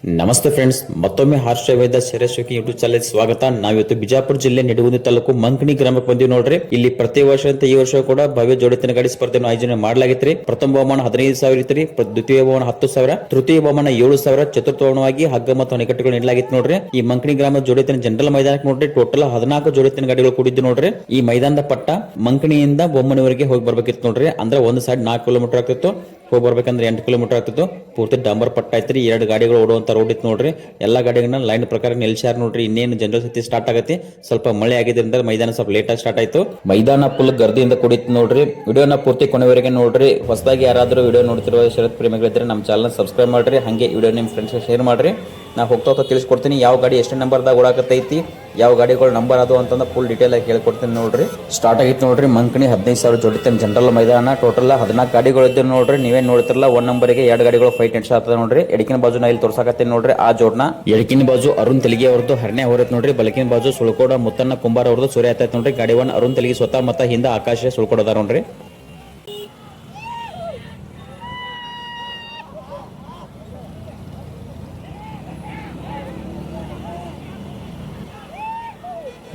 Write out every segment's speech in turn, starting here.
ನಮಸ್ತೆ ಫ್ರೆಂಡ್ಸ್, ಮತ್ತೊಮ್ಮೆ ಹರ್ಷ ವೇದ ಶರಶೋಕಿ YouTube channel ಸ್ವಾಗತ. ನಾವಿವತ್ತು ಬಿಜಾಪುರ ಜಿಲ್ಲೆ ನಿಡಗುಂದಿ ತಾಲೂಕು ಮಂಕಣಿ ಗ್ರಾಮಕ್ಕೆ ಬಂದಿವಿ ನೋಡ್ರಿ. ಇಲ್ಲಿ ಪ್ರತಿ ವರ್ಷ ಅಂತ ಈ ವರ್ಷ ಕೂಡ ಭವ್ಯ ಜೋಡಿತನ ಗಾಡಿ ಸ್ಪರ್ಧೆಯನ್ನು ಆಯೋಜನೆ ಮಾಡಲಾಗಿತ್ರಿ. ಪ್ರಥಮ ಬಹುಮಾನ 15,000 ಇತ್ರಿ, ದ್ವಿತೀಯ ಬಹುಮಾನ 10,000, ತೃತೀಯ ಬಹುಮಾನ 7,000, ಚತುರ್ಥ ಬಹುಮಾನವಾಗಿ ಹಗ್ಗ ಮತ್ತು ಅಣೆಕಟ್ಟುಗಳು ನೀಡಲಾಗಿತ್ತು ನೋಡ್ರಿ. ಈ ಮಂಕಣಿ ಗ್ರಾಮ ಜೋಡಿತನ ಜನರಲ್ ಮೈದಾನಕ್ಕೆ ನೋಡ್ರಿ ಟೋಟಲ್ 14 ಜೋಡಿತನ ಗಾಡಿಗಳು ಕೂಡಿದ್ದು ನೋಡ್ರಿ. ಈ ಮೈದಾನದ ಪಟ್ಟ ಮಂಕಣಿಯಿಂದ ಬೊಮ್ಮನವರೆಗೆ ಹೋಗಿ ಬರ್ಬೇಕಿತ್ತು ನೋಡ್ರಿ. ಅಂದ್ರೆ ಒಂದು ಸೈಡ್ 4 ಕಿಲೋಮೀಟರ್ ಆಗ್ತಿತ್ತು, ಹೋಗಿ ಬರ್ಬೇಕಂದ್ರೆ 8 ಕಿಲೋಮೀಟರ್ ಆಗ್ತಿತ್ತು. ಪೂರ್ತಿ ಡಾಂಬರ್ ಪಟ್ಟ ಐತ್ರಿ. 2 ಗಾಡಿಗಳು ಓಡುವಂತ ರೋಡ್ ಇತ್ತು ನೋಡ್ರಿ. ಎಲ್ಲಾ ಗಾಡಿಗಳನ್ನ ಲೈನ್ ಪ್ರಕಾರ ನಿಲ್ಸ್ಯಾರ ನೋಡ್ರಿ. ಇನ್ನೇನು ಜನರಲ್ ಸತಿ ಸ್ಟಾರ್ಟ್ ಆಗತ್ತೆ. ಸ್ವಲ್ಪ ಮಳೆ ಆಗಿದ್ರಿಂದ ಮೈದಾನ ಸ್ವಲ್ಪ ಲೇಟ್ ಆಗಿ ಸ್ಟಾರ್ಟ್ ಆಯ್ತು. ಮೈದಾನ ಫುಲ್ ಗರ್ದಿಯಿಂದ ಕೂಡಿತ್ತು ನೋಡ್ರಿ. ವಿಡಿಯೋನ ಪೂರ್ತಿ ಕೊನೆವರೆಗೆ ನೋಡ್ರಿ. ಹೊಸದಾಗಿ ಯಾರಾದ್ರೂ ವಿಡಿಯೋ ನೋಡ್ತಿರುವ ಶರತ್ ಪ್ರೇಮಿಗಳಿದ್ರೆ ನಮ್ಮ ಚಾನಲ್ ಸಬ್ಸ್ಕ್ರೈಬ್ ಮಾಡ್ರಿ. ಹಾಗೆ ವಿಡಿಯೋ ನಿಮ್ಮ ಫ್ರೆಂಡ್ಸ್ಗೆ ಶೇರ್ ಮಾಡ್ರಿ. ನಾ ಹೋಗ್ತಾ ತಿಳಿಸ್ಕೊಡ್ತೀನಿ ಯಾವ ಗಾಡಿ ಎಷ್ಟು ನಂಬರ್ದಾಗ ಓಡಾಕತ್ತೈತಿ, ಯಾವ ಗಾಡಿಗಳು ನಂಬರ್ ಅದು ಅಂತಂದ ಫುಲ್ ಡೀಟೇಲ್ ಆಗಿ ಹೇಳ್ಕೊಡ್ತೀನಿ ನೋಡ್ರಿ. ಸ್ಟಾರ್ಟ್ ಆಗಿತ್ತು ನೋಡ್ರಿ ಮಂಕಣಿ 15,000 ಜೋಡಿತನ ಜನರಲ್ ಮೈದಾನ. ಟೋಟಲ್ 14 ಗಾಡಿಗಳು ಇದ್ದು ನೋಡ್ರಿ. ನೀವೇನ್ ನೋಡ್ತಿರಲ್ಲ 1 ನಂಬರ್ಗೆ 2 ಗಾಡಿಗಳು ಫೈಟ್ ನಡೆಸಾಗ್ತದೆ ನೋಡ್ರಿ. ಎಡಕಿನ ಬಾಜು ನಾ ಇಲ್ಲಿ ತೋರ್ಸಾಕತ್ತೀನಿ ನೋಡ್ರಿ. ಆ ಜೋಡ್ನ ಎಡಕಿನ ಬಾಜು ಅರುಣ್ ತೆಲಿಗೆ ಅವ್ರದ್ದು ಹರ್ನೆ ಹೊರತ್ ನೋಡ್ರಿ. ಬಲಕಿನ ಬಾಜು ಸುಳ್ಕೋಡ ಮುತ್ತನ್ನ ಕುಂಬಾರ ಅವ್ರದ್ದು ಸೂರ್ಯ ಆಯ್ತು ನೋಡ್ರಿ. ಗಾಡಿ 1 ಅರುಣ್ ತೆಲಿಗೆ ಸ್ವತಃ ಮತ್ತ ಹಿಂದ ಆಕಾಶ ಸುಳ್ಕೋಡದಾರ ನೋಡ್ರಿ.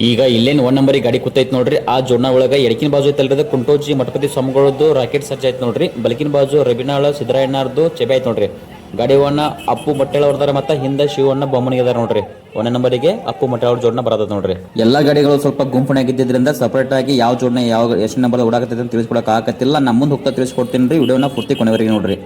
ಈಗ ಇಲ್ಲೇನು 1 ನಂಬರ್ ಗಾಡಿ ಕೂತೈತಿ ನೋಡ್ರಿ. ಆ ಜೋಡ್ನ ಒಳಗ ಎಡಕಿನ ಬಾಜು ಐತಲ್ರಿ ಕುಂಟೋಜಿ ಮಠಪತಿ ಸ್ವಾಮಿಗಳದ್ದು ರಾಕೆಟ್ ಸರ್ಜ್ ಆಯ್ತು ನೋಡ್ರಿ. ಬಲಕಿನ ಬಾಜು ರಬಿನಾಳ ಸಿದ್ದರಾಯಣ್ಣರ್ದು ಚೆಬೆ ಆಯ್ತು ನೋಡ್ರಿ. ಗಾಡಿ 1 ಅಪ್ಪು ಬಟ್ಟೆಳ ಅವ್ರದಾರ ಮತ್ತ ಹಿಂದ ಶಿವಣ್ಣ ಬೊಮ್ಮನಿಗೆ ಅದಾರ ನೋಡ್ರಿ. 1 ನಂಬರಿಗೆ ಅಪ್ಪು ಮಟ್ಟೆ ಅವ್ರ ಜೋಡ್ನ ಬರತದ ನೋಡ್ರಿ. ಎಲ್ಲಾ ಗಾಡಿಗಳು ಸ್ವಲ್ಪ ಗುಂಪುಣಾಗಿದ್ದರಿಂದ ಸಪರೇಟ್ ಆಗಿ ಯಾವ ಜೋಡ್ನ ಯಾವ ಎಷ್ಟು ನಂಬರ್ ಓಡಾಕತ್ತೈತೆ ಅಂತ ತಿಳಿಸ್ಕೊಡಕ್ ಆಗತ್ತಿಲ್ಲ. ನಮ್ಮ ಮುಂದೆ ಹೋಗ್ತಾ ತಿಳಿಸ್ಕೊಡ್ತೀನಿ ರೀ. ವಿಡಿಯೋನ ಪೂರ್ತಿ ಕೊನೆವರೆಗೆ ನೋಡ್ರಿ.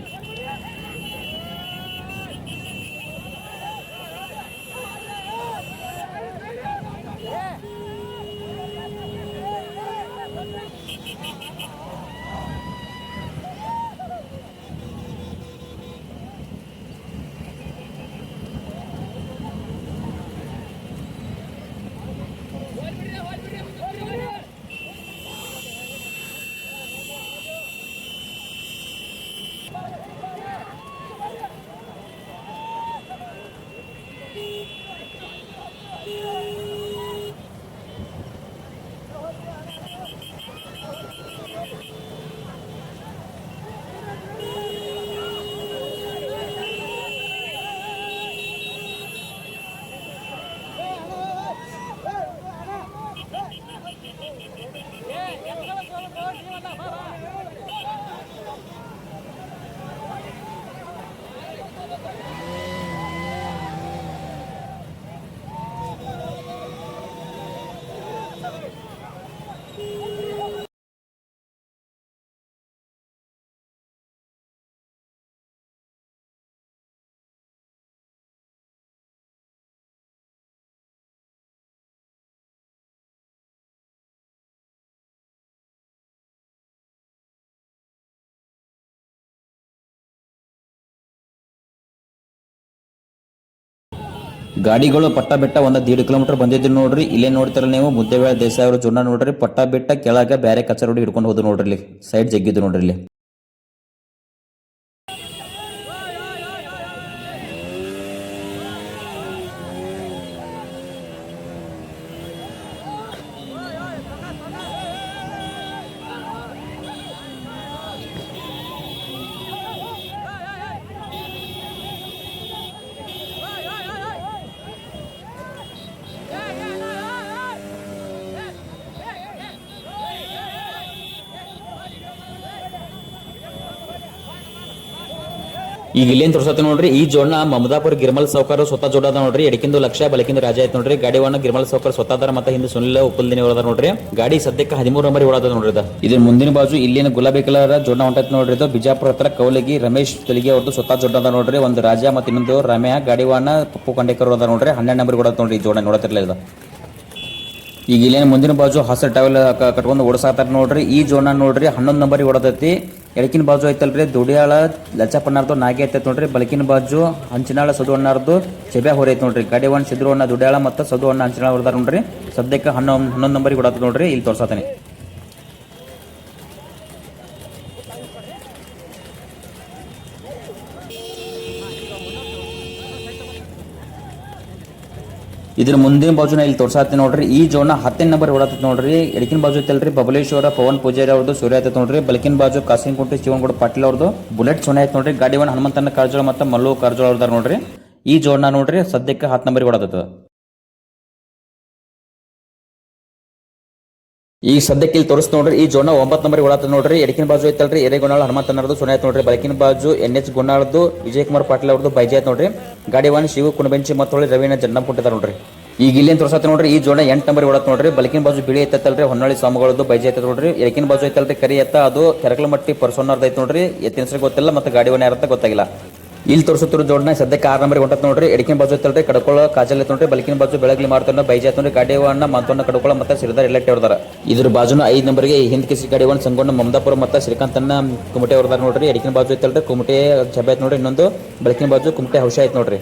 ಗಾಡಿಗಳು ಪಟ್ಟ ಬೆಟ್ಟ 1.5 ಕಿಲೋಮೀಟರ್ ಬಂದಿದ್ದು ನೋಡ್ರಿ. ಇಲ್ಲೇ ನೋಡ್ತಾರ ನೀವು ಮುದ್ದೇಬೇಳೆ ದೇಸಾಯಿ ಅವರು ಜೋಡ್ನ ನೋಡ್ರಿ. ಪಟ್ಟ ಬೆಟ್ಟ ಕೆಳಗ ಬೇರೆ ಕಚ್ಚಾ ರೋಡ್ ಹಿಡ್ಕೊಂಡು ಹೋದ್ರು ನೋಡ್ರಿ. ಇಲ್ಲಿ ಸೈಡ್ ಜಗ್ಗಿದ್ದು ನೋಡ್ರಿ. ಇಲ್ಲಿ ಈಗ ಇಲ್ಲೇನ್ ತೋರ್ಸತ್ತ ನೋಡ್ರಿ. ಈ ಜೋಡ್ನ ಮಮದಾಪುರ ಗಿರ್ಮಲ್ ಸೌಕರ್ ಸ್ವತಃ ಜೋಡದ ನೋಡ್ರಿ. ಎಡಕಿಂದು ಲಕ್ಷ ಬಲಕಿಂದು ರಾಜ ಆಯ್ತು ನೋಡ್ರಿ. ಗಾಡಿ 1 ಗಿರ್ಮಲ್ ಸೌಕರ್ ಸ್ವತಃ ಮತ್ತೆ ಹಿಂದೆ ಸುನಿಲ್ ಉಪ್ಪಲ್ದಿನಿ ಹೊರದ ನೋಡ್ರಿ. ಗಾಡಿ ಸದ್ಯಕ್ಕೆ 13 ನಂಬರ್ ಓಡಾದ ನೋಡ್ರಿ. ಇದ್ರ ಮುಂದಿನ ಬಾಜು ಇಲ್ಲೇನು ಗುಲಾಬಿ ಕಲರ್ ಜೋಡ್ನ ಹೊಂಟೈತಿ ನೋಡ್ರಿ. ಇದು ಬಿಜಾಪುರ ಹತ್ರ ಕೌಲಗಿ ರಮೇಶ್ ತೆಲಿಗೆ ಅವ್ರದ್ದು ಸ್ವತಃ ಜೋಡದ ನೋಡ್ರಿ. ಒಂದು ರಾಜ ಮತ್ತೆ ಇನ್ನೊಂದು ರಮ್ಯಾ. ಗಾಡಿ 1 ಪಪ್ಪು ಕಂಡೇಕರ್ ಅದ ನೋಡ್ರಿ. 12 ನಂಬರ್ ಓಡಾದ ನೋಡ್ರಿ. ಈ ಜೋಡ ನೋಡತಿರ್ಲಿಲ್ಲ ಇದು. ಈಗ ಇಲ್ಲೇನು ಮುಂದಿನ ಬಾಜು ಹಸಿರು ಟವೆಲ್ ಕಟ್ಕೊಂಡು ಓಡಿಸಾತಾರ ನೋಡ್ರಿ. ಈ ಜೋಡ್ನ ನೋಡ್ರಿ 11 ನಂಬರ್ ಓಡತೈತಿ. ಎಡಕಿನ ಬಾಜು ಐತಲ್ರಿ ದುಡಿಯಾಳ ಲಚ್ಚಪ್ಪಣ್ಣಾರ್ದು ನಾಗಿ ಐತೈತಿ ನೋಡ್ರಿ. ಬಲಕಿನ ಬಾಜು ಹಂಚಿನಾಳ ಸದು ಅಣ್ಣಾರ್ದು ಚೆಬ್ಯಾ ಹೊರೈತಿ ನೋಡ್ರಿ. ಗಾಡಿ 1 ಸಿದ್ರು ಅಣ್ಣ ದುಡಿಯಾಳ ಮತ್ತು ಸದು ಅಣ್ಣ ಹಂಚಿನಾಳ ಹೊರದಾರ ನೋಡ್ರಿ. ಸದ್ಯಕ್ಕೆ 11 ನಂಬರಿಗೆ ಓಡಾತ ನೋಡ್ರಿ. ಇಲ್ಲಿ ತೋರ್ಸಾತಾನೆ. ಇದ್ರ ಮುಂದಿನ ಬಾಜುನ ಇಲ್ಲಿ ತೋರ್ಸಾತಿ ನೋಡ್ರಿ. ಈ ಜೋನ 10ನೇ ನಂಬರ್ ಓಡಾತೈತಿ ನೋಡ್ರಿ. ಎಡಕಿನ ಬಾಜು ಐತಲ್ರಿ ಬಬಲೇಶ್ವರ ಪವನ್ ಪೂಜಾರಿ ಅವ್ರದ್ದು ಸೂರ್ಯ ಆಯ್ತೈತಿ ನೋಡ್ರಿ. ಬಲಕಿನ ಬಾಜು ಕಾಸಿಂಕುಂಟಿ ಶಿವನಗೌಡ ಪಾಟೀಲ್ ಅವ್ರದ್ದು ಬುಲೆಟ್ ಸೋನೆ ಆಯ್ತು ನೋಡ್ರಿ. ಗಾಡಿ 1 ಹನುಮಂತನ ಕಾರಜೋಳ ಮತ್ತು ಮಲ್ಲು ಕಾರಜೋಳ ಅವ್ರದಾರ ನೋಡ್ರಿ. ಈ ಜೋಡ್ನ ನೋಡ್ರಿ ಸದ್ಯಕ್ಕೆ 10 ನಂಬರ್ ಓಡಾತದ. ಈಗ ಸದ್ಯಕ್ಕೆ ಇಲ್ಲಿ ತೋರಿಸ್ ನೋಡ್ರಿ ಈ ಜೋಡ್ನ 9 ನಂಬರ್ ಓಡಾತದ ನೋಡ್ರಿ. ಎಡಕಿನ ಬಾಜು ಐತಲ್ರಿ ಎರೆಗೊಂಡಾಳ ಹನುಮಂತನರದು ಸೊನೆ ಐತ್ ನೋಡ್ರಿ. ಬಲಕಿನ ಬಾಜು NH ಗುನ್ನಾಳದ್ದು ವಿಜಯ್ ಕುಮಾರ್ ಪಾಟೀಲ್ ಅವ್ರದ್ದು ಬೈಜೆ ಐತ್ ನೋಡ್ರಿ. ಗಾಡಿ 1 ಶಿವು ಕುಣಬೆಂಚಿ ಮತ್ತು ರವೀಣ ಜನ್ನಂ ಕೊಟ್ಟಿದ್ದಾರೆ ನೋಡ್ರಿ. ಈಗ ಇಲ್ಲೇನ್ ತೋರ್ಸತ್ತ ನೋಡ್ರಿ ಈ ಜೋಡ 8 ನಂಬರ್ ಓಡಾತ್ ನೋಡ್ರಿ. ಬಲಕಿನ ಬಾಜು ಬಿಳಿ ಐತಲ್ರಿ ಹೊನ್ನಾಳಿ ಸ್ವಾಮಿಗಳದ್ದು ಬೈಜೆ ಐತ ನೋಡ್ರಿ. ಎಡಕಿನ ಬಾಜು ಐತಲ್ರಿ ಕರಿ ಎತ್ತ ಅದು ಕೆರಕಲಮಟ್ಟಿ ಪರ್ಸೋನರ್ದ ಐತ್ ನೋಡ್ರಿ. ಎತ್ತಿನ ಹೆಸರು ಗೊತ್ತಿಲ್ಲ ಮತ್ತೆ ಗಾಡಿ 1 ಯಾರಂತ ಗೊತ್ತಾಗಿಲ್ಲ. ಇಲ್ಲಿ ತೋರಿಸುತ್ತಿರೋ ಜೋಡನ ಸದ್ಯಕ್ಕೆ 6 ನಂಬರ್ ಹೊಂಟತ್ ನೋಡ್ರಿ. ಎಡಕಿನ ಬಾಜು ಐತಲ್ರಿ ಕಡಕೋಳ ಕಾಜಲ್ ಐತ್ ನೋಡ್ರಿ. ಬಲಕಿನ ಬಾಜು ಬೆಳಗ್ಲಿ ಮಾರ್ತನ ಬೈಜೆ ಐತ್ ನೋಡ್ರಿ. ಗಾಡಿ 1 ಮಂತವನ್ನ ಕಡಕೋಳ ಮತ್ತೆ ಸಿರಿದಾರ್ ಎಲ್ಲೆಟ್ಟಿ ಹೊರದಾರ. ಇದ್ರ ಬಾಜುನ 5 ನಂಬರ್ಗೆ ಹಿಂದ್ ಕಿಸಿ ಗಾಡಿ 1 ಸಂಗೋಣ ಮಮದಾಪುರ ಮತ್ತೆ ಶ್ರೀಕಾಂತನ್ನ ಕುಮಟೆ ಹೊರದಾರ ನೋಡ್ರಿ. ಎಡಕಿನ ಬಾಜು ಐತಲ್ರಿ ಕುಮಟೆ ಛಬೆ ಐತ್ ನೋಡ್ರಿ. ಇನ್ನೊಂದು ಬಲಕಿನ ಬಾಜು ಕುಮಟೆ ಹೌಶ ಐತ್ ನೋಡ್ರಿ.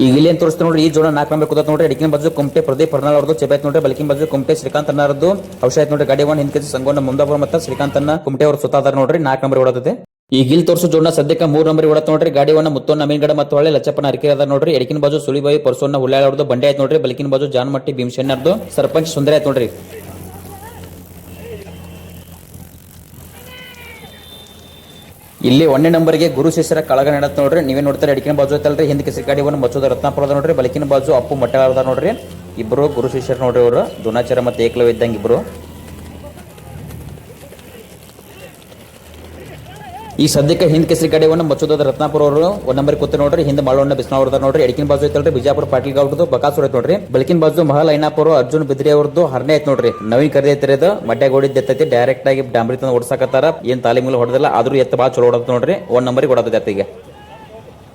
ಈಗ ಇಲ್ಲಿ ಏನ್ ತೋರಿಸ್ತಾರೆ ನೋಡ್ರಿ ಈ ಜೋಡ 4 ನಂಬರ್ ಕೂತತ್ ನೋಡ್ರಿ. ಎಡಕಿನ ಬಾಜು ಕುಮಟೆ ಪ್ರದೀಪ್ ಪರ್ನಾಳ್ ಅವ್ರದ್ದು ಚೆಬೆ ಐತ್ ನೋಡ್ರಿ. ಬಲಕಿನ ಬಾಜು ಕುಮಟೆ ಶ್ರೀಕಾಂತ್ ಅನ್ನರದ್ದು ಔಷಧ ಐತ್ ನೋಡ್ರಿ. ಗಾಡಿ 1 ಹಿಂದ್ ಕೆಸಿ ಸಂಗೋಣ ಮುಂದಾಪುರ ಮತ್ತೆ ಶ್ರೀಕಾಂತ್ ಅನ್ನ ಕುಮಟೆ ಅವ್ರು ಸುತ್ತಾದಾರ ನೋಡ್ರಿ. 4 ನಂಬರ್ ಓಡಾತದೆ. ಈಗ ಇಲ್ಲಿ ತೋರಿಸೋ ಜೋಡ ಸದ್ಯಕ್ಕೆ 3 ನಂಬರ್ ಓಡಾತ್ ನೋಡ್ರಿ. ಗಾಡಿ 1 ಮುತ್ತೋನ್ನ ಮೀನ್ಗಡ ಮತ್ತು ಹೊಳೆ ಲಚ್ಚಪ್ಪನ ಅರಕೆ ಅದ ನೋಡ್ರಿ. ಎಡಕಿನ ಬಾಜು ಸುಳಿಬಾಯಿ ಪರ್ಸೋನ್ನ ಹುಳ್ಯಾಳ ಅವ್ರದ್ದು ಬಂಡೆ ಐತ್ ನೋಡ್ರಿ. ಬಲಕಿನ ಬಾಜು ಜಾನ್ಮಟ್ಟಿ ಭೀಮಶೆನ್ನರ್ದು ಸರ್ಪಂಚ್ ಸುಂದರ ಐತ್ ನೋಡ್ರಿ. ಇಲ್ಲಿ 1ನೇ ನಂಬರ್ಗೆ ಗುರು ಶಿಷ್ಯರ ಕಳಗ ನಡತ್ ನೋಡ್ರಿ. ನೀವೇ ನೋಡ್ತಾರೆ ಎಡಕಿನ ಬಾಜು ಐತಲ್ರಿ ಹಿಂದ್ ಕೆಸಿ ಗಾಡಿ 1 ಮಚ್ಚೋದ ರತ್ನಾಪುರದ ನೋಡ್ರಿ. ಬಲಕಿನ ಬಾಜು ಅಪ್ಪು ಮಟ್ಟದ ನೋಡ್ರಿ. ಇಬ್ರು ಗುರು ಶಿಷ್ಯರು ನೋಡ್ರಿ. ಅವರು ದುನಾಚಾರ ಮತ್ತೆ ಏಕಲವ್ಯ ಇದ್ದಂಗೆ ಇಬ್ರು. ಈ ಸದ್ಯಕ್ಕೆ ಹಿಂದ್ ಕೆಸರಿ ಗಾಡಿ 1 ಮಚ್ಚೋದ ರತ್ನಾಪುರ ಅವರು 1 ನಂಬರ್ ಕೂತ ನೋಡ್ರಿ. ಹಿಂದ್ ಮಾಳವಣ್ಣ ಬಿಸ್ನಾ ಅವ್ರದ ನೋಡ್ರಿ. ಎಡಕಿನ ಬಾಜು ಐತಲ್ರಿ ಬಿಜಾಪುರ ಪಾಟೀಲ್ ಗೌಡ್ರದ್ದು ಬಕಾಸುರ ಐತ್ ನೋಡ್ರಿ. ಬಲಕಿನ ಬಾಜು ಮಹಲ್ ಐನಾಪುರ ಅರ್ಜುನ್ ಬಿದ್ರಿ ಅವ್ರದ್ದು ಹರ್ನೆ ಐತ್ ನೋಡ್ರಿ. ನವೀನ್ ಕರ್ದಿ ಐತ್ರಿ ಅದು ಮಡ್ಯ ಗೋಡಿದ್ ಎತ್ತೈತಿ. ಡೈರೆಕ್ಟ್ ಆಗಿ ಡಾಂಬರಿ ತಂದು ಓಡಿಸಾಕತ್ತಾರ. ಏನ್ ತಾಲಿಮಿಲ್ ಹೊಡೆದಿಲ್ಲ ಆದ್ರೂ ಎತ್ತ ಬಾಳ ಚಲೋ ಹೊಡತ್ ನೋಡ್ರಿ. 1 ನಂಬರ್ಗೆ ಹೊಡದ ಎತ್ತಿಗೆ.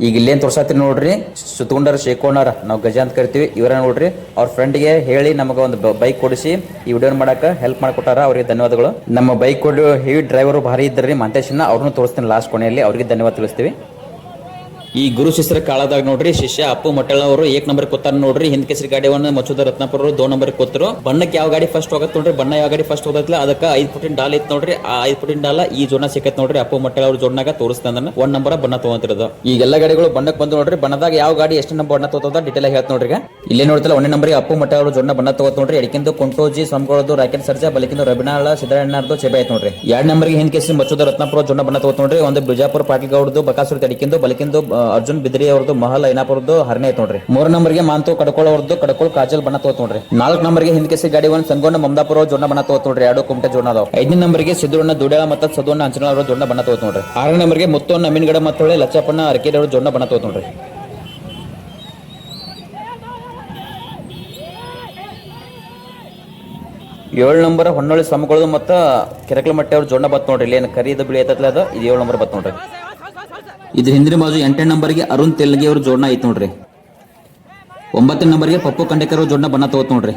ಈಗ ಇಲ್ಲೇನ್ ತೋರ್ಸಾತ್ರಿ ನೋಡ್ರಿ ಸುತ್ತಗೊಂಡರ ಶೇಕೋಣಾರ ನಾವು ಗಜ ಅಂತ ಕರಿತೀವಿ ಇವರ ನೋಡ್ರಿ. ಅವ್ರ ಫ್ರೆಂಡ್ಗೆ ಹೇಳಿ ನಮಗೆ ಒಂದು ಬೈಕ್ ಕೊಡಿಸಿ ಈ ವಿಡಿಯೋ ಮಾಡಕ ಹೆಲ್ಪ್ ಮಾಡಿಕೊಟ್ಟಾರ. ಅವರಿಗೆ ಧನ್ಯವಾದಗಳು. ನಮ್ಮ ಬೈಕ್ ಕೊಡು ಹೆವಿ ಡ್ರೈವರು ಭಾರಿ ಇದ್ರಿ ಮಂತೇಶನ್ನ ಅವ್ರನ್ನು ತೋರಿಸ್ತೀನಿ ಲಾಸ್ಟ್ ಕೊನೆಯಲ್ಲಿ. ಅವರಿಗೆ ಧನ್ಯವಾದ ತಿಳಿಸ್ತೀವಿ. ಈ ಗುರು ಶಿಷ್ಯರ ಕಾಳದಾಗ ನೋಡ್ರಿ ಶಿಷ್ಯ ಅಪ್ಪು ಮಟ್ಟಳ ಅವರು 1 ನಂಬರ್ ಕೂತಾರ ನೋಡ್ರಿ. ಹಿಂದ್ ಕೆಸರಿ ಗಾಡಿ 1 ಮಚ್ಚುದ ರತ್ನಾಪುರ 2 ನಂಬರ್ ಕೂತರು. ಬಣ್ಣಕ್ಕೆ ಯಾವ ಗಾಡಿ ಫಸ್ಟ್ ಹೋಗತ್ ನೋಡ್ರಿ. ಬಣ್ಣ ಯಾವ ಗಾಡಿ ಫಸ್ಟ್ ಹೋಗತ್ಲ ಅದಕ್ಕೆ 5 ಫುಟಿನ ಡಾಲ್ ಐತ್ ನೋಡ್ರಿ. ಆ 5 ಫುಟಿನ ಡಾಲ ಈ ಜೋನ ಸಿಕ್ಕತ್ ನೋಡ್ರಿ. ಅಪ್ಪು ಮಟ್ಟಳ ಅವ್ರ ಜೋಡ್ನಾಗ ತೋರಿಸ್ತಾನ 1 ನಂಬರ್ ಬಣ್ಣ ತಗೊಂತಿರೋದು. ಈಗೆಲ್ಲ ಗಾಡಿಗಳು ಬಣ್ಣಕ್ಕೆ ಬಂದು ನೋಡ್ರಿ. ಬಣ್ಣದಾಗ ಯಾವ ಗಾಡಿ ಎಷ್ಟು ನಂಬರ್ ಬಣ್ಣ ತಗೋತದ ಡೀಟೇಲ್ ಆಗಿ ಹೇಳ್ತ ನೋಡ್ರಿ. ಇಲ್ಲೇ ನೋಡ್ತಲ್ಲ 1ನೇ ನಂಬರ್ಗೆ ಅಪ್ಪು ಮಟ್ಟಳ ಅವ್ರ ಜೋಡ್ನ ಬಣ್ಣ ತಗೋತ್ ನೋಡ್ರಿ. ಎಡಕಿಂದು ಕೊಂಟೋಜಿ ಸಂಗೊಳದು ರಾಕೆಟ್ ಸರ್ಜಾ ಬಲಕಿಂದು ರಬಿನಾಳ ಸಿದ್ದಣ್ಣರ್ದು ಚೆಬೆ ಐತ್ ನೋಡ್ರಿ. 2 ನಂಬರ್ಗೆ ಹಿಂದ್ ಕೆಸರಿ ಮಚ್ಚುದ ರತ್ನಾಪುರ ಜೋಡ್ನ ಬಣ್ಣ ತಗೋತ್ ನೋಡ್ರಿ. ಒಂದು ಬಿಜಾಪುರ ಪಾಟೀಲ್ ಗೌಡ್ದು ಬಕಾಸುರ ಎಡಕಿಂದು ಬಲಕಿಂದು ಅರ್ಜುನ್ ಬಿದ್ರಿ ಅವ್ರದ್ದು ಮಹಲ್ ಐನಾಪುರದ್ದು ಹರ್ನೆ ಐತ್ ನೋಡ್ರಿ. 3 ನಂಬರ್ಗೆ ಮಾಂತು ಕಡಕೋಳ ಅವ್ರದ್ದು ಕಡಕೋಳ ಕಾಜಲ್ ಬಣ್ಣ ತಗೋತ್ ನೋಡ್ರಿ. 4 ನಂಬರ್ಗೆ ಹಿಂದ್ ಕೆಸಿ ಗಾಡಿ 1 ಸಂಗೋಣ ಮಮದಾಪುರ ಜೋಡ್ನ ಬಣ್ಣ ತಗೋತ್ ನೋಡ್ರಿ. 2 ಕುಮಟೆ ಜೋಡ್ನ ಅದಾವ. 5ನೇ ನಂಬರ್ಗೆ ಸಿದ್ದಣ್ಣ ದುಡ್ಯಾಳ ಮತ್ತು ಸದೋಣ್ಣ ಅಂಚನಾಳ ಅವ್ರ ಜೋಡ್ನ ಬಣ್ಣ ತಗೋತ್ ನೋಡ್ರಿ. 6ನೇ ನಂಬರ್ಗೆ ಮುತ್ತೋಣ್ಣ ಮೀನ್ಗಡ ಮತ್ತು ಹೊಳೆ ಲಚ್ಚಪ್ಪನ ಅರಕೆರೆ ಅವ್ರ ಜೋಡ್ನ ಬಣ್ಣ ತಗೋತ್ ನೋಡ್ರಿ. 7 ನಂಬರ್ ಹೊನ್ನೊಳ್ಳಿ ಸ್ವಾಮಿಗಳದು ಮತ್ತು ಕೆರಕಲಮಟ್ಟೆ ಅವ್ರ ಜೋಡ್ನ ಬತ್ ನೋಡ್ರಿ. ಇಲ್ಲಿ ಏನು ಕರಿದು ಬಿಳಿ ಐತಲ್ಲ ಅದು ಇದು 7 ನಂಬರ್ ಬತ್ ನೋಡ್ರಿ. ಇದು ಹಿಂದಿನ ಬಾಜು 8ನೇ ನಂಬರ್ಗೆ ಅರುಣ್ ತೆಲ್ಗಿ ಅವ್ರ ಜೋಡ್ನ ಐತ್ ನೋಡ್ರಿ. 9ನೇ ನಂಬರ್ಗೆ ಪಪ್ಪು ಖಂಡೇಕರ್ ಅವ್ರ ಜೋಡ್ನ ಬಣ್ಣ ತಗೋತ್ ನೋಡ್ರಿ.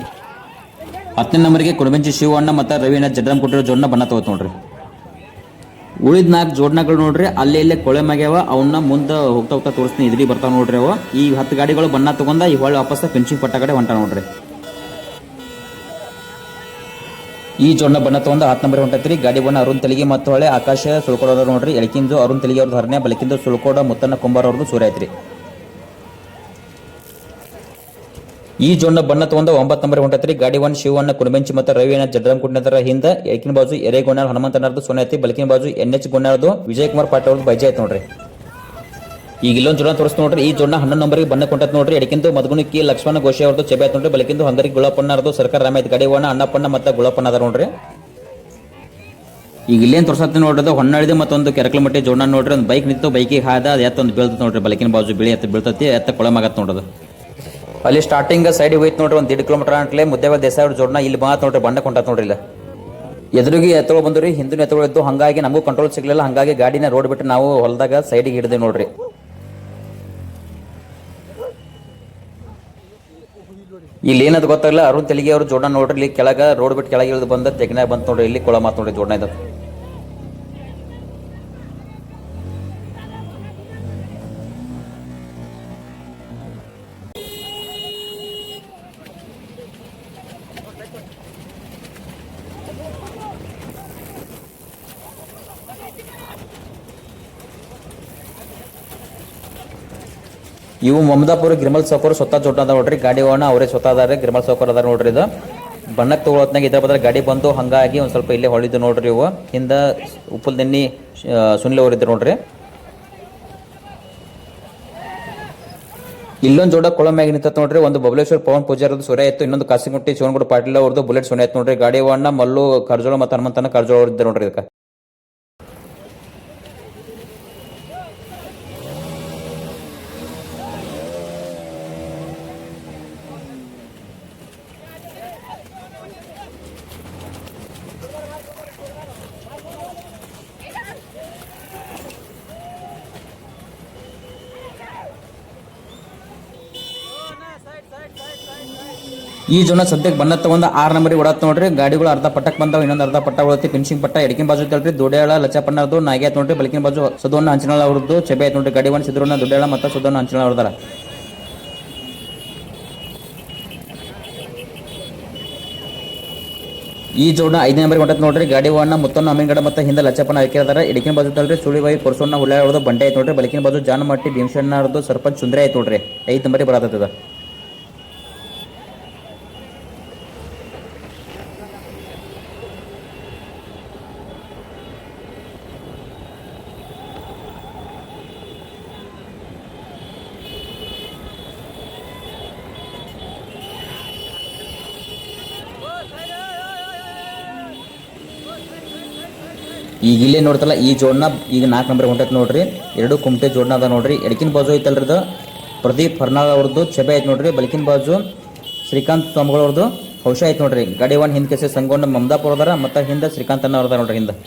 10ನೇ ನಂಬರ್ಗೆ ಕುಣಬೆಂಚಿ ಶಿವಣ್ಣ ಮತ್ತು ರವೀಣ ಜಡ್ರಾಮ್ ಕೊಟ್ಟಿರೋ ಜೋಡ್ನ ಬಣ್ಣ ತಗೋತ್ ನೋಡ್ರಿ. ಉಳಿದ 4 ಜೋಡ್ನಗಳು ನೋಡ್ರಿ ಅಲ್ಲೇ ಇಲ್ಲೇ ಕೊಳೆ ಮ್ಯಾಗ್ಯಾವ. ಅವನ್ನ ಮುಂದೆ ಹೋಗ್ತಾ ಹೋಗ್ತಾ ತೋರಿಸ್ತೀನಿ ಇದ್ರಿ ಬರ್ತಾವ ನೋಡ್ರಿ. ಅವ ಈ 10 ಗಾಡಿಗಳು ಬಣ್ಣ ತಗೊಂಡ ಈ ಹೊಳ್ಳಿ ವಾಪಸ್ ಫಿನಿಶಿಂಗ್ ಪಟ್ಟ ಕಡೆ ಹೊಂಟ ನೋಡ್ರಿ. ಈ ಜೋಡ್ನ ಬಣ್ಣ ತಗೊಂಡ 10 ನಂಬರ್ ಹೊಂಟೈತ್ರಿ. ಗಾಡಿ 1 ಅರುಣ್ ತೆಲಿಗೆ ಮತ್ತು ಹೊಳೆ ಆಕಾಶ ಸುಳ್ಕೋಡ ನೋಡ್ರಿ. ಎಳಕಿಂದು ಅರುಣ್ ತೆಲಿಗೆ ಅವ್ರದ್ದು ಹರ್ನೆ ಬಲಕಿಂದು ಸುಳ್ಕೋಡ ಮುತ್ತನ್ನ ಕುಂಬಾರ ಅವ್ರದ್ದು ಸೂರ್ಯ ಐತ್ರಿ. ಈ ಜೋಡ್ನ ಬಣ್ಣ ತಗೊಂಡ 9 ನಂಬರ್ ಹೊಂಟೈತ್ರಿ. ಗಾಡಿ 1 ಶಿವಣ್ಣ ಕುಣಬೆಂಚಿ ಮತ್ತು ರವಿಯಣ್ಣ ಜಡ್ರಾಮ್ ಕುಂಡದರ ಹಿಂದ ಎಳಕಿನ ಬಾಜು ಎರೆಗೊಂಡಾಳ ಹನುಮಂತನರ್ದು ಸೊನೆ ಐತಿ. ಬಲಕಿನ ಬಾಜು NH ಗುನ್ನಾಳದು ವಿಜಯ್ ಕುಮಾರ್ ಪಾಟೀಲ್ ಅವ್ರದ್ದು ಬೈಜೆ ಐತ್ ನೋಡ್ರಿ. ಈಗ ಇಲ್ಲೊಂದು ಜೋಡ ತೋರಿಸ್ ನೋಡ್ರಿ. ಈ ಜೋಡ್ನ 11 ನಂಬರ್ಗೆ ಬಣ್ಣ ಕೊಂಟತ್ ನೋಡ್ರಿ. ಎಡಕಿಂದು ಮದಗುಣಿಕಿ ಲಕ್ಷ್ಮಣ ಗೋಶಿ ಅವ್ರದ್ದು ಚೆಬೆ ಐತ್ ನೋಡ್ರಿ. ಬಲಕಿಂದು ಹಂಗರಿ ಗುಳಪ್ಪಣ್ಣರದು ಸರ್ಕಾರ ರಾಮ ಐತ್. ಗಾಡಿ 1 ಅಣ್ಣಪ್ಪಣ್ಣ ಮತ್ತು ಗುಳಪ್ಪಣ್ಣ ಅದ ನೋಡ್ರಿ. ಈಗ ಇಲ್ಲೇನು ತೋರ್ಸತ್ತಿ ನೋಡ್ರಿ ಹೊನ್ನಾಳಿದ ಮತ್ತೊಂದು ಕೆರಕಲಮಟ್ಟಿ ಜೋಡ್ನ ನೋಡ್ರಿ. ಒಂದು ಬೈಕ್ ನಿಂತು ಬೈಕಿಗೆ ಹಾದ ಅದು ಎತ್ತೊಂದು ಬೀಳ್ತದೆ ನೋಡ್ರಿ. ಬಲಕಿನ ಬಾಜು ಬಿಳಿ ಎತ್ತ ಬೀಳ್ತತಿ ಎತ್ತ ಕೊಳಮಾಗತ್ ನೋಡ್ರಿ. ಅಲ್ಲಿ ಸ್ಟಾರ್ಟಿಂಗ್ ಸೈಡ್ ಹೋಯ್ತು ನೋಡ್ರಿ. ಒಂದು 1.5 ಕಿಲೋಮೀಟರ್ ಅಂತಲೇ ಮುದ್ದೇವ ದೇಸಾಯಿ ಅವ್ರ ಜೋಡ್ನ ಇಲ್ಲಿ ಮಾತ್ ನೋಡ್ರಿ ಬಣ್ಣ ಕೊಂಟತ್ ನೋಡ್ರಿ. ಇಲ್ಲ ಎದುರಿಗೆ ಎತ್ತಳು ಬಂದ್ರಿ ಹಿಂದಿನ ಎತ್ತಳು ಇದ್ದು. ಹಂಗಾಗಿ ನಮಗೂ ಕಂಟ್ರೋಲ್ ಸಿಗ್ಲಿಲ್ಲ. ಹಂಗಾಗಿ ಗಾಡಿನ ರೋಡ್ ಬಿಟ್ಟು ನಾವು ಹೊಲದಾಗ ಸೈಡಿಗೆ ಹಿಡಿದೆ ನೋಡ್ರಿ. ಇಲ್ಲಿ ಏನದು ಗೊತ್ತಾಗಲ್ಲ. ಅರುಣ್ ತೆಲಿಗೆ ಅವ್ರ ಜೋಡ್ನ ನೋಡ್ರಿ. ಇಲ್ಲಿ ಕೆಳಗ ರೋಡ್ ಬಿಟ್ಟು ಕೆಳಗೆ ಇಳಿದು ಬಂದ ತೆಗ್ನಾಗ ಬಂತ ನೋಡ್ರಿ. ಇಲ್ಲಿ ಕೊಳ ಮಾತ್ ನೋಡ್ರಿ ಜೋಡ್ನ ಇದು. ಇವು ಮಮದಾಪುರ ಗಿರ್ಮಲ್ ಸೌಕರ್ ಸ್ವತಃ ಜೋಡ ಅದ ನೋಡ್ರಿ, ಗಾಡಿ ಓಣ ಅವರೇ ಸ್ವತಃ ಅದಾರೆ, ಗಿರ್ಮಲ್ ಸೌಕರ್ ಅದಾರ ನೋಡ್ರಿ. ಇದು ಬಣ್ಣಕ್ಕೆ ತಗೊಳತ್ನಾಗ ಇದ್ರ ಬದಲು ಗಾಡಿ ಬಂದು ಹಂಗಾಗಿ ಒಂದು ಸ್ವಲ್ಪ ಇಲ್ಲೇ ಹೊಳಿದ್ದು ನೋಡ್ರಿ. ಇವು ಹಿಂದ ಉಪ್ಪಲ್ ದೆನ್ನಿ ಸುನಿಲ್ ಅವ್ರು ಇದ್ರು ನೋಡ್ರಿ. ಇಲ್ಲೊಂದು ಜೋಡ ಕೊಳಮ್ಯಾಗ ನಿಂತ ನೋಡ್ರಿ. ಒಂದು ಬಬಲೇಶ್ವರ್ ಪವನ್ ಪೂಜಾರಿ ಸೂರ್ಯ ಇತ್ತು, ಇನ್ನೊಂದು ಕಾಸಿಗುಂಟಿ ಶಿವನಗೌಡ ಪಾಟೀಲ್ ಅವ್ರದ್ದು ಬುಲೆಟ್ ಸೋನೆ ಆಯ್ತು ನೋಡ್ರಿ. ಗಾಡಿ ಅಣ್ಣ ಮಲ್ಲು ಕರ್ಜೋಳ ಮತ್ತು ಹನುಮಂತನ ಕರ್ಜೋಳ ಅವ್ರು ಇದ್ದಾರೆ ನೋಡ್ರಿ. ಇದಕ್ಕೆ ಈ ಜೋನ ಸದ್ಯಕ್ಕೆ ಬಣ್ಣ ತಗೊಂಡ 6 ನಂಬರಿಗೆ ಓಡಾತ್ ನೋಡ್ರಿ. ಗಾಡಿಗಳು ಅರ್ಧ ಪಟ್ಟಕ್ ಬಂದಾವ, ಇನ್ನೊಂದು ಅರ್ಧ ಪಟ್ಟ ಉಳತಿ. ಫಿನಿಶಿಂಗ್ ಪಟ್ಟ ಎಡಕಿನ ಬಾಜು ತಲ್ರಿ ದೊಡ್ಡಾಳ ಲಚ್ಚಪ್ಪಣ್ಣದು ನಾಗಿ ಆಯ್ತು ನೋಡ್ರಿ. ಬಲಕಿನ ಬಾಜು ಸದವನ್ನ ಹಂಚಿನಾಳ ಅವ್ರದ್ದು ಚೆಬೆ ಆಯ್ತು ನೋಡ್ರಿ. ಗಾಡಿ ಒಂದು ಸಿದ್ರನ್ನ ದೊಡ್ಡಾಳ ಮತ್ತು ಸದವನ್ನ ಹಂಚಿನಾಳ ಅವ್ರದಾರ. ಈ ಜೋಡ 5 ನಂಬರಿಗೆ ಹೊಂಟತ್ ನೋಡ್ರಿ. ಗಾಡಿ ವಾಹನ ಮುತ್ತನ್ನ ಅಮೀನ್ಗಡ ಮತ್ತು ಹಿಂದೆ ಲಚ್ಚಪ್ಪನ ಹಾಕಿದಾರ. ಎಡಕಿನ ಬಾಜು ತಲ್ರಿ ಸುಳಿಬಾಯಿ ಕೊರ್ಸೋನ್ನ ಹುಳ್ಳ ಹೊಡೆದು ಬಂಡೆ ಆಯ್ತು ನೋಡ್ರಿ. ಬಲಕಿನ ಬಾಜು ಜಾನಮಟ್ಟಿ ಭೀಮಸಣ್ಣ ಅವ್ರದ್ದು ಸರ್ಪಂಚ್ ಸುಂದ್ರಿ ಆಯ್ತು ನೋಡ್ರಿ. 5 ನಂಬರಿಗೆ ಬರತ್ತದ. ಈಗ ಇಲ್ಲೇ ನೋಡ್ತಲ್ಲ ಈ ಜೋಡನ ಈಗ 4 ನಂಬರ್ ಹೊಂಟೈತೆ ನೋಡ್ರಿ. 2 ಕುಮಟೆ ಜೋಡನ ಅದ ನೋಡ್ರಿ. ಎಡಕಿನ ಬಾಜು ಐತಲ್ರಿ ಅದು ಪ್ರದೀಪ್ ಫರ್ನಾಳ್ ಅವ್ರದ್ದು ಚೆಬೆ ಆಯ್ತು ನೋಡ್ರಿ. ಬಲಕಿನ ಬಾಜು ಶ್ರೀಕಾಂತ್ ಸ್ವಾಮಿಗಳು ಅವ್ರದ್ದು ಹೌಶ ಆಯ್ತು ನೋಡ್ರಿ. ಗಾಡಿ ಒಂದು ಹಿಂದೆ ಕೆಸೆ ಸಂಗೊಂಡ ಮಮದಾಪುರ ಅದಾರ ಮತ್ತು ಹಿಂದೆ ಶ್ರೀಕಾಂತ್ ಅನ್ನ ಅವ್ರದ ನೋಡ್ರಿ. ಹಿಂದೆ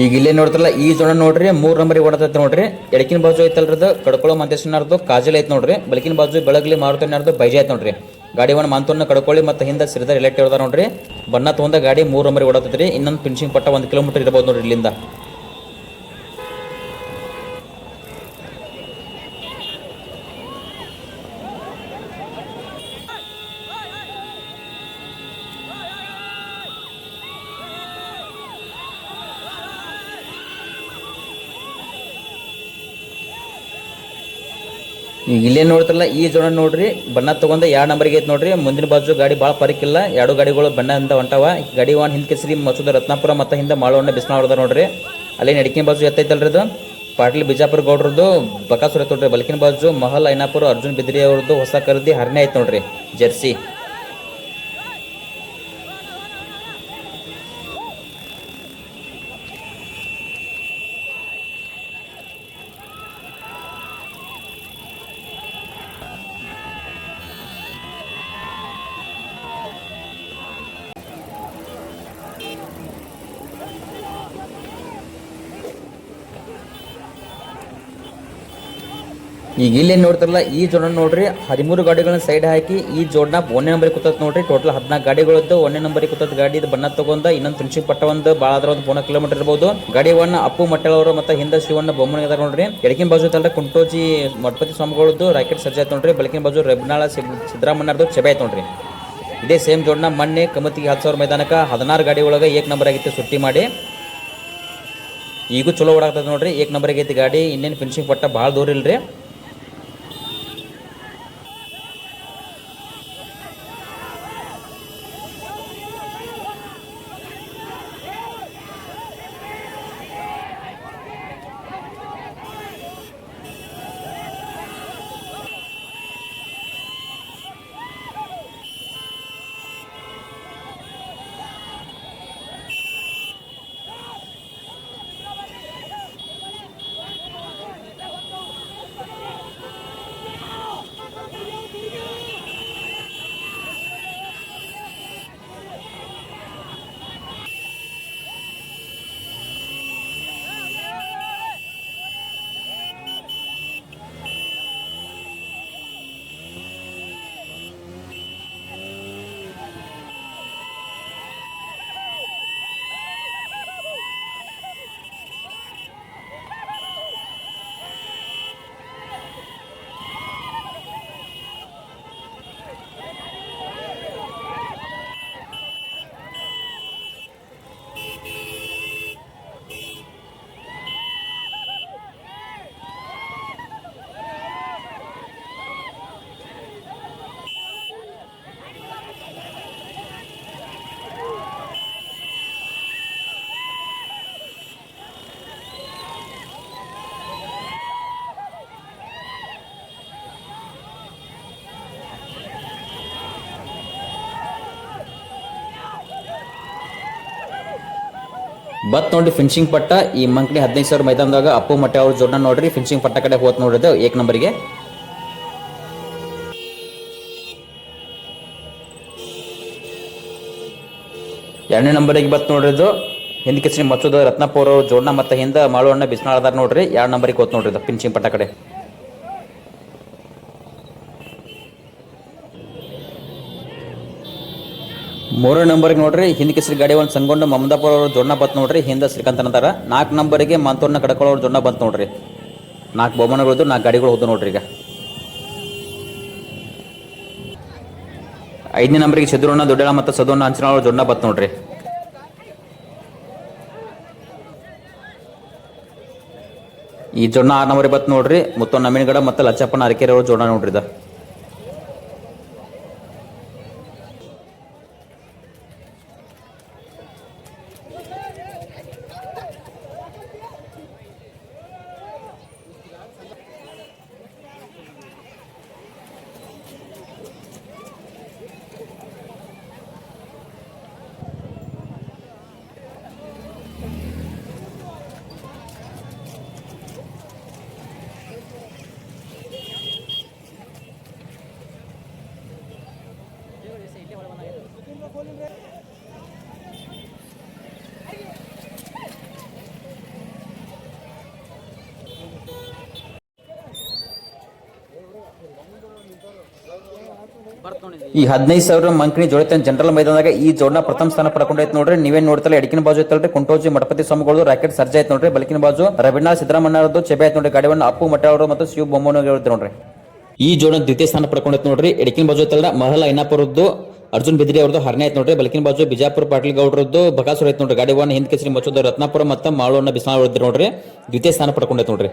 ಈಗ ಇಲ್ಲೇ ನೋಡ್ತಾರಲ್ಲ ಈ ಜೋಡ ನೋಡ್ರಿ 3 ನಂಬರಿಗೆ ಓಡತೈತೆ ನೋಡ್ರಿ. ಎಡಕಿನ ಬಾಜು ಐತಲ್ರದು ಕಡ್ಕೊಳ್ಳೋ ಮಂತೇಶನರ್ದು ಕಾಜಲ್ ಐತೆ ನೋಡ್ರಿ. ಬಲಕಿನ ಬಾಜು ಬೆಳಗ್ಲಿ ಮಾರುತನರ್ದು ಬೈಜೆ ಐತೆ ನೋಡ್ರಿ. ಗಾಡಿ ಒಂದು ಮಾಂತೂರ್ನ ಕಡ್ಕೊಳ್ಳಿ ಮತ್ತು ಹಿಂದೆ ಸಿರಿದಾರ್ ಎಲೆಕ್ಟ್ ಇರ್ದಾರ ನೋಡ್ರಿ. ಬಣ್ಣ ತೊಗೊಂಡ ಗಾಡಿ 3 ನಂಬರಿಗೆ ಓಡತೈತ್ರಿ. ಇನ್ನೊಂದು ಫಿನಿಶಿಂಗ್ ಪಟ್ಟ 1 ಕಿಲೋಮೀಟರ್ ಇರ್ಬೋದು ನೋಡ್ರಿ ಇಲ್ಲಿಂದ. ಈಗ ಇಲ್ಲೇ ನೋಡ್ತಾರಲ್ಲ ಈ ಜೋಡ ನೋಡ್ರಿ ಬಣ್ಣ ತಗೊಂಡ 2 ನಂಬರ್ಗೆ ಐತೆ ನೋಡ್ರಿ. ಮುಂದಿನ ಬಾಜು ಗಾಡಿ ಭಾಳ ಪರಿಕಿಲ್ಲ, 2 ಗಾಡಿಗಳು ಬಣ್ಣ ಅಂತ ಹೊಂಟಾವ. ಗಾಡಿ ಒಂದು ಹಿಂದೆ ಕೇಸರಿ ಮಸೂದ ರತ್ನಾಪುರ ಮತ್ತು ಹಿಂದೆ ಮಾಳವಣ್ಣ ಬಿಸ್ನಾ ಹೊಡೆದ ನೋಡ್ರಿ. ಅಲ್ಲೇ ಎಡಕಿನ ಬಾಜು ಎತ್ತೈತಲ್ರಿ ಇದು ಪಾಟೀಲ್ ಬಿಜಾಪುರ ಗೌಡ್ರದ್ದು ಬಕಾಸುರ ಐತೆ ನೋಡ್ರಿ. ಬಲಕಿನ ಬಾಜು ಮಹಲ್ ಐನಾಪುರ ಅರ್ಜುನ್ ಬಿದ್ರಿ ಅವ್ರದ್ದು ಹೊಸ ಖರೀದಿ ಹರ್ನೆ ಐತೆ ನೋಡ್ರಿ ಜರ್ಸಿ. ಈಗ ಇಲ್ಲಿ ನೋಡ್ತಾರಲ್ಲ ಈ ಜೋಡ ನೋಡ್ರಿ 13 ಗಾಡಿಗಳನ್ನ ಸೈಡ್ ಹಾಕಿ ಈ ಜೋಡ್ನ 1ನೇ ನಂಬರಿಗೆ ಕೂತತ್ ನೋಡ್ರಿ. ಟೋಟಲ್ 14 ಗಾಡಿಗಳದ್ದು 1ನೇ ನಂಬರಿಗೆ ಕೂತತ್ ಗಾಡಿ. ಇದು ಬಣ್ಣ ತಗೊಂಡ ಇನ್ನೊಂದು ಫಿನಿಶಿಂಗ್ ಪಟ್ಟ ಒಂದು ಭಾಳ ಆದ್ರ ಒಂದು 4 ಕಿಲೋಮೀಟರ್ ಇರ್ಬೋದು. ಗಾಡಿ ಒಣ್ಣ ಅಪ್ಪು ಮಟ್ಟೆಳ ಅವರು ಮತ್ತು ಹಿಂದೆ ಶಿವಣ್ಣ ಬೊಮ್ಮನ ಇದಾರ ನೋಡ್ರಿ. ಎಡಕಿನ ಬಾಜು ತಲ್ರಿ ಕುಂಟೋಜಿ ಮಠಪತಿ ಸ್ವಾಮಿಗಳದ್ದು ರಾಕೆಟ್ ಸರ್ಜ್ ಆಯ್ತು ನೋಡ್ರಿ. ಬಲಕಿನ ಬಾಜು ರೆಬ್ನಾಳ ಸಿದ್ದರಾಮಣ್ಣರ್ದು ಚೆಬೆ ಆಯ್ತು ನೋಡ್ರಿ. ಇದೇ ಸೇಮ್ ಜೋಡ್ನ ಮೊನ್ನೆ ಕಮತಿಗೆ 10,000 ಮೈದಾನಕ್ಕೆ 16 ಗಾಡಿ ಒಳಗೆ 1 ನಂಬರ್ ಆಗಿತ್ತು ಸುಟ್ಟಿ ಮಾಡಿ. ಈಗೂ ಚಲೋ ಓಡಾಗ್ತದೆ ನೋಡ್ರಿ. 1 ನಂಬರಿಗೆ ಐತಿ ಗಾಡಿ. ಇನ್ನೇನು ಫಿನಿಶಿಂಗ್ ಪಟ್ಟ ಭಾಳ ದೂರ ಇಲ್ರಿ. ಬತ್ ನೋಡ್ರಿ ಫಿನಿಶಿಂಗ್ ಪಟ್ಟ ಈ ಮಂಕ್ನಿ 15,000 ಮೈದಾನದಾಗ ಅಪ್ಪು ಮಟ್ಟೆ ಅವ್ರ ಜೋಡ್ನ ನೋಡ್ರಿ ಫಿನಿಶಿಂಗ್ ಪಟ್ಟ ಕಡೆ ಹೋತ್ ನೋಡ್ರಿ ಏಕ್ ನಂಬರ್ಗೆ. ಎರಡನೇ ನಂಬರಿಗೆ ಬತ್ ನೋಡ್ರಿ ಇದು ಹಿಂದ್ ಕಿಸ್ರಿ ಮಚ್ಚುದ ರತ್ನಪುರ ಅವ್ರ ಜೋಡ್ನ ಮತ್ತೆ ಹಿಂದ ಮಾಳುವಣ್ಣ ಬಿಸ್ನಾಳದಾರ ನೋಡ್ರಿ 2 ನಂಬರಿಗೆ ಹೋತ್ ನೋಡ್ರಿ ಇದು ಫಿನಿಶಿಂಗ್ ಪಟ್ಟ ಕಡೆ. ಮೂರನೇ ನಂಬರ್ಗೆ ನೋಡ್ರಿ ಹಿಂದ್ ಕಿಸ್ರಿ ಗಾಡಿ ಒಂದು ಸಂಗೊಂಡು ಮಮದಾಪುರ ಅವ್ರ ಜೋಡ್ನ ಬತ್ ನೋಡ್ರಿ ಹಿಂದ ಶ್ರೀಕಾಂತ್ ಅಂತಾರ. 4 ನಂಬರಿಗೆ ಮಂತೋರ್ನ ಕಡಕೊಳ್ಳೋ ಅವ್ರ ಜೋಡ್ನ ಬಂತ್ ನೋಡ್ರಿ. 4 ಬಹುಮಾನಗಳದ್ದು 4 ಗಾಡಿಗಳು ಹೋದು ನೋಡ್ರಿ ಈಗ. 5ನೇ ನಂಬರಿಗೆ ಸಿದ್ದೂರಣ್ಣ ದೊಡ್ಡಳ ಮತ್ತು ಸದೋಣ್ಣ ಹಂಚಿನ ಅವ್ರ ಜೋಡ್ನ ಬತ್ ನೋಡ್ರಿ. ಈ ಜೋಡ್ನ 6 ನಂಬರಿಗೆ ಬತ್ ನೋಡ್ರಿ ಮುತ್ತೊಂದು ನಮೀನ್ಗಡ ಮತ್ತು ಲಚ್ಚಪ್ಪನ ಅರಕೆರೆ ಅವ್ರ ಜೋಡ್ನ ನೋಡ್ರಿ ಇದ. ಈ 15,000 ಮಂಕ್ನಿ ಜೋಡಿತನ ಜನರಲ್ ಮೈದಾನದಾಗ ಈ ಜೋಡ್ನ ಪ್ರಥಮ ಸ್ಥಾನ ಪಡ್ಕೊಂಡೈತೆ ನೋಡ್ರಿ. ನೀವೇನ್ ನೋಡ್ತಲ್ಲ ಎಡಕಿನ ಬಾಜು ಐತಲ್ರಿ ಕುಂಟೋಜಿ ಮಠಪತಿ ಸ್ವಾಮಿಗಳು ರಾಕೆಟ್ ಸರ್ಜಾ ಐತೆ ನೋಡ್ರಿ. ಬಲಕಿನ ಬಾಜು ರವೀಂದ್ರ ಸಿದ್ದರಾಮಣ್ಣ ಅವ್ರದ್ದು ಚೆಬೆ ಐತೆ ನೋಡ್ರಿ. ಗಾಡಿವನ್ನ ಅಪ್ಪು ಮಠ ಅವರು ಮತ್ತು ಶಿವ ಬೊಮ್ಮನ ನೋಡ್ರಿ. ಈ ಜೋಡ್ನ ದ್ವಿತೀಯ ಸ್ಥಾನ ಪಡ್ಕೊಂಡೈತೆ ನೋಡ್ರಿ. ಎಡಕಿನ ಬಾಜು ಐತಲ್ಲ ಮಹಲ್ ಐನಾಪುರದ್ದು ಅರ್ಜುನ್ ಬಿದ್ರಿ ಅವ್ರದ್ದು 10ನೇ ಐತೆ ನೋಡ್ರಿ. ಬಲಕಿನ ಬಾಜು ಬಿಜಾಪುರ ಪಾಟೀಲ್ ಗೌಡ್ರದ್ದು ಬಕಾಸುರ ಐತೆ ನೋಡ್ರಿ. ಗಾಡಿವನ್ನ ಹಿಂದ್ ಕಿಸ್ರಿ ಮಚ್ಚುದ ರತ್ನಾಪುರ ಮತ್ತು ಮಾಳುವಣ್ಣ ಬಿಸ್ನಾಳ್ ನೋಡ್ರಿ ದ್ವಿತೀಯ ಸ್ಥಾನ ಪಡ್ಕೊಂಡೈತೆ ನೋಡ್ರಿ.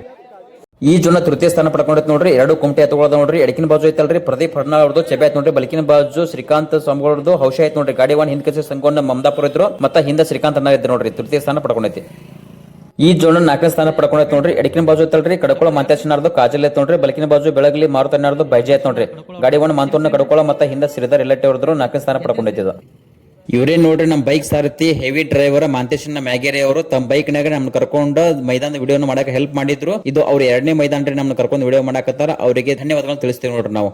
ಈ ಜೋಡ್ನ ತೃತೀಯ ಸ್ಥಾನ ಪಡ್ಕೊಂಡೈತೆ ನೋಡ್ರಿ. 2 ಕುಮಟೆ ಎತ್ತುಗಳದ ನೋಡ್ರಿ. ಎಡಕಿನ ಬಾಜು ಐತಲ್ರಿ ಪ್ರದೀಪ್ ಹಡ್ನಾಳ್ ಅವ್ರದ್ದು ಚೆಬೆ ಐತೆ ನೋಡ್ರಿ. ಬಲಕಿನ ಬಾಜು ಶ್ರೀಕಾಂತ್ ಸ್ವಾಮಿಗಳದ್ದು ಹೌಶ ಐತೆ ನೋಡ್ರಿ. ಗಾಡಿವನ್ನ ಹಿಂದ್ ಕಿಸ್ರಿ ಸಂಗೊಂಡ ಮಮದಾಪುರ ಇದ್ರು ಮತ್ತೆ ಹಿಂದ ಶ್ರೀಕಾಂತ್ ಅಣ್ಣ ಇದ್ರು ನೋಡ್ರಿ. ತೃತೀಯ ಸ್ಥಾನ ಪಡ್ಕೊಂಡೈತಿ. ಈ ಜೋಡ್ನ 4ನೇ ಸ್ಥಾನ ಪಡ್ಕೊಂಡೈತೆ ನೋಡ್ರಿ. ಎಡಕಿನ ಬಾಜು ಐತಲ್ರಿ ಕಡಕೋಳ ಮಂತ್ಯಾಶನಾರ್ದು ಕಾಜಲ್ ಐತೆ ನೋಡ್ರಿ. ಬಲಕಿನ ಬಾಜು ಬೆಳಗ್ಲಿ ಮಾರುತನಾರ್ದು ಬೈಜೆ ಐತೆ ನೋಡ್ರಿ. ಗಾಡಿವನ್ನ ಮಂತೂರ್ನ ಕಡಕೋಳ ಮತ್ತೆ ಹಿಂದ ಶ್ರೀಧರ್ ಎಲ್ಲಟ್ಟಿ ಅವ್ರದ್ರು 4ನೇ ಸ್ಥಾನ ಪಡ್ಕೊಂಡೈತಿ. ಇವರೇ ನೋಡ್ರಿ ನಮ್ಮ ಬೈಕ್ ಸಾರಥಿ ಹೆವಿ ಡ್ರೈವರ್ ಮಾಂತೇಶನ ಮ್ಯಾಗೇರಿ ಅವರು ತಮ್ಮ ಬೈಕ್ ನಾಗ ನಮ್ನ ಕರ್ಕೊಂಡು ಮೈದಾನದ ವಿಡಿಯೋನ ಮಾಡಕ್ಕೆ ಹೆಲ್ಪ್ ಮಾಡಿದ್ರು. ಇದು ಅವ್ರ 2ನೇ ಮೈದಾನ ರೀ ನಮ್ನ ಕರ್ಕೊಂಡು ವಿಡಿಯೋ ಮಾಡಕತ್ತಾರ. ಅವರಿಗೆ ಧನ್ಯವಾದಗಳನ್ನು ತಿಳಿಸ್ತೇವೆ ನೋಡ್ರಿ ನಾವು.